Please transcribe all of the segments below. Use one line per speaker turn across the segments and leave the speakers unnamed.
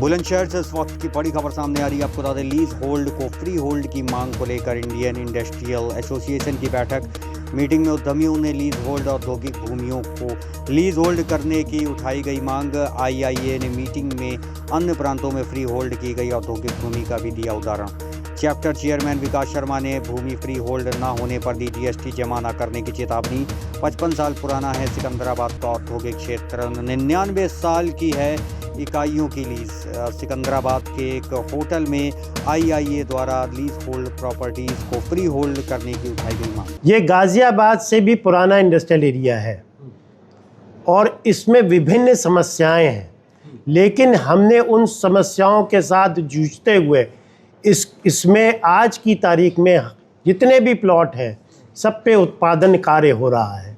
बुलंदशहर से इस वक्त की बड़ी खबर सामने आ रही है। आपको बता दें, लीज होल्ड को फ्री होल्ड की मांग को लेकर इंडियन इंडस्ट्रियल एसोसिएशन की बैठक मीटिंग में उद्यमियों ने लीज होल्ड औद्योगिक भूमियों को लीज होल्ड करने की उठाई गई मांग। आईआईए ने मीटिंग में अन्य प्रांतों में फ्री होल्ड की गई औद्योगिक भूमि का भी दिया उदाहरण। चैप्टर चेयरमैन विकास शर्मा ने भूमि फ्री होल्ड न होने पर दी जीएसटी जमा न करने की चेतावनी। 55 साल पुराना है सिकंदराबाद का औद्योगिक क्षेत्र, 99 साल की है इकाइयों की लीज। सिकंदराबाद के एक होटल में आईआईए द्वारा लीज होल्ड प्रॉपर्टीज को फ्री होल्ड करने की उठाई गई मांग।
ये गाजियाबाद से भी पुराना इंडस्ट्रियल एरिया है और इसमें विभिन्न समस्याएं हैं, लेकिन हमने उन समस्याओं के साथ जूझते हुए इसमें आज की तारीख में जितने भी प्लॉट हैं सब पे उत्पादन कार्य हो रहा है।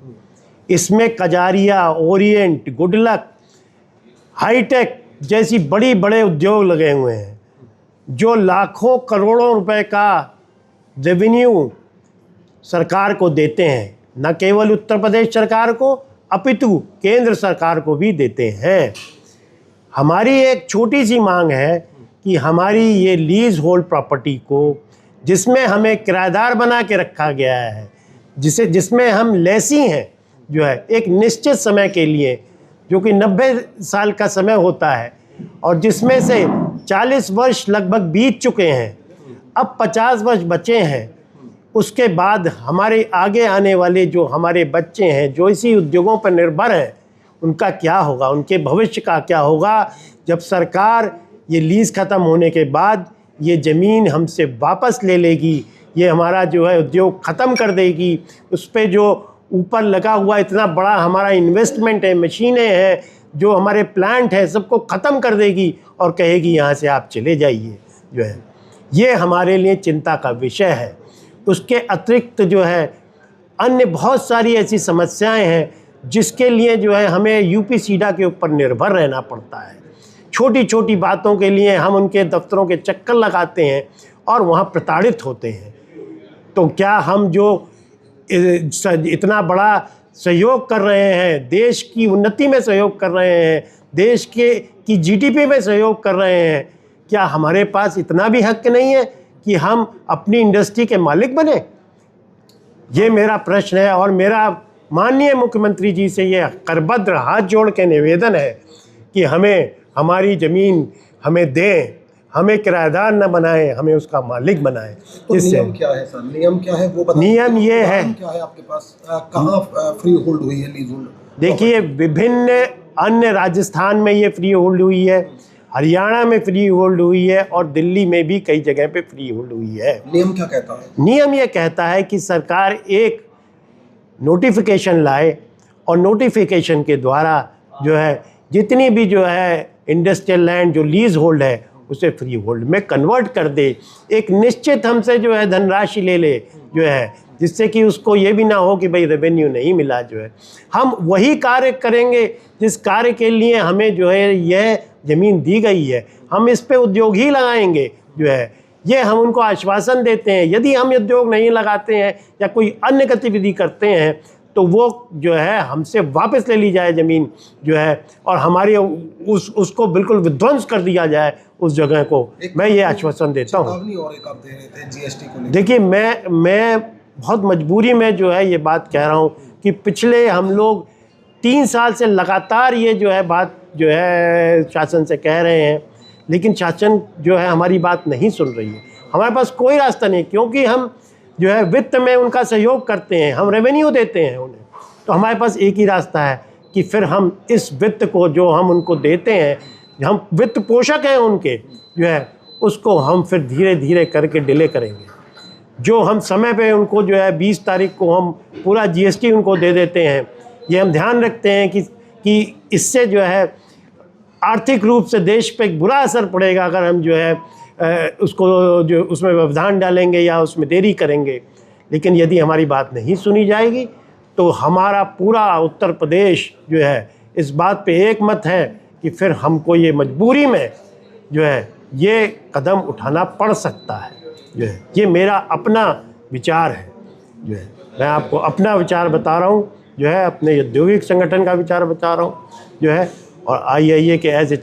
इसमें कजारिया, ओरिएंट, गुडलक, हाईटेक जैसी बड़े उद्योग लगे हुए हैं जो लाखों करोड़ों रुपए का रेवेन्यू सरकार को देते हैं। न केवल उत्तर प्रदेश सरकार को अपितु केंद्र सरकार को भी देते हैं। हमारी एक छोटी सी मांग है कि हमारी ये लीज होल्ड प्रॉपर्टी को, जिसमें हमें किराएदार बना के रखा गया है, जिसमें हम लेसी हैं जो है एक निश्चित समय के लिए, जो कि 90 साल का समय होता है और जिसमें से 40 वर्ष लगभग बीत चुके हैं, अब 50 वर्ष बचे हैं। उसके बाद हमारे आगे आने वाले जो हमारे बच्चे हैं जो इसी उद्योगों पर निर्भर हैं, उनका क्या होगा, उनके भविष्य का क्या होगा जब सरकार ये लीज़ ख़त्म होने के बाद ये ज़मीन हमसे वापस ले लेगी, ये हमारा जो है उद्योग ख़त्म कर देगी। उस पर जो ऊपर लगा हुआ इतना बड़ा हमारा इन्वेस्टमेंट है, मशीनें हैं, जो हमारे प्लांट है, सबको ख़त्म कर देगी और कहेगी यहाँ से आप चले जाइए। जो है ये हमारे लिए चिंता का विषय है। उसके अतिरिक्त जो है अन्य बहुत सारी ऐसी समस्याएं हैं जिसके लिए जो है हमें यूपीसीडा के ऊपर निर्भर रहना पड़ता है। छोटी छोटी बातों के लिए हम उनके दफ्तरों के चक्कर लगाते हैं और वहाँ प्रताड़ित होते हैं। तो क्या हम जो इतना बड़ा सहयोग कर रहे हैं, देश की उन्नति में सहयोग कर रहे हैं, देश की जीडीपी में सहयोग कर रहे हैं, क्या हमारे पास इतना भी हक नहीं है कि हम अपनी इंडस्ट्री के मालिक बने? ये मेरा प्रश्न है और मेरा माननीय मुख्यमंत्री जी से ये करबद्ध हाथ जोड़ के निवेदन है कि हमें हमारी ज़मीन हमें दें, हमें किराएदार न बनाएं, हमें उसका मालिक बनाएं।
तो नियम क्या है सर? नियम क्या है वो बताइए।
नियम ये है,
क्या है आपके पास, कहाँ फ्री होल्ड हुई है लीज होल्ड?
देखिए, विभिन्न अन्य राजस्थान में ये फ्री होल्ड हुई है, हरियाणा में फ्री होल्ड हुई है और दिल्ली में भी कई जगह पे फ्री होल्ड हुई है।
नियम क्या कहता है? नियम
ये कहता है कि सरकार एक नोटिफिकेशन लाए और नोटिफिकेशन के द्वारा जो है जितनी भी जो है इंडस्ट्रियल लैंड जो लीज होल्ड है उसे फ्री होल्ड में कन्वर्ट कर दे। एक निश्चित हमसे जो है धनराशि ले ले जो है, जिससे कि उसको ये भी ना हो कि भाई रेवेन्यू नहीं मिला। जो है हम वही कार्य करेंगे जिस कार्य के लिए हमें जो है यह ज़मीन दी गई है, हम इस पे उद्योग ही लगाएंगे। जो है ये हम उनको आश्वासन देते हैं। यदि हम उद्योग नहीं लगाते हैं या कोई अन्य गतिविधि करते हैं तो वो जो है हमसे वापस ले ली जाए ज़मीन जो है, और हमारी उसको बिल्कुल विध्वंस कर दिया जाए उस जगह को। मैं ये आश्वासन देता हूँ।
और एक आप दे रहे थे जीएसटी को लेकर।
देखिए, मैं बहुत मजबूरी में जो है ये बात कह रहा हूँ कि पिछले हम लोग 3 साल से लगातार ये जो है बात जो है शासन से कह रहे हैं, लेकिन शासन जो है हमारी बात नहीं सुन रही है। हमारे पास कोई रास्ता नहीं, क्योंकि हम जो है वित्त में उनका सहयोग करते हैं, हम रेवेन्यू देते हैं उन्हें। तो हमारे पास एक ही रास्ता है कि फिर हम इस वित्त को जो हम उनको देते हैं, हम वित्त पोषक हैं उनके जो है, उसको हम फिर धीरे धीरे करके डिले करेंगे। जो हम समय पे उनको जो है 20 तारीख को हम पूरा जीएसटी उनको दे देते हैं। ये हम ध्यान रखते हैं कि इससे जो है आर्थिक रूप से देश पे एक बुरा असर पड़ेगा अगर हम जो है उसको जो उसमें व्यवधान डालेंगे या उसमें देरी करेंगे। लेकिन यदि हमारी बात नहीं सुनी जाएगी तो हमारा पूरा उत्तर प्रदेश जो है इस बात पे एक मत है कि फिर हमको ये मजबूरी में जो है ये कदम उठाना पड़ सकता है। जो है ये मेरा अपना विचार है। जो है मैं आपको अपना विचार बता रहा हूँ, जो है अपने औद्योगिक संगठन का विचार बता रहा हूँ जो है, और आईआईए के एज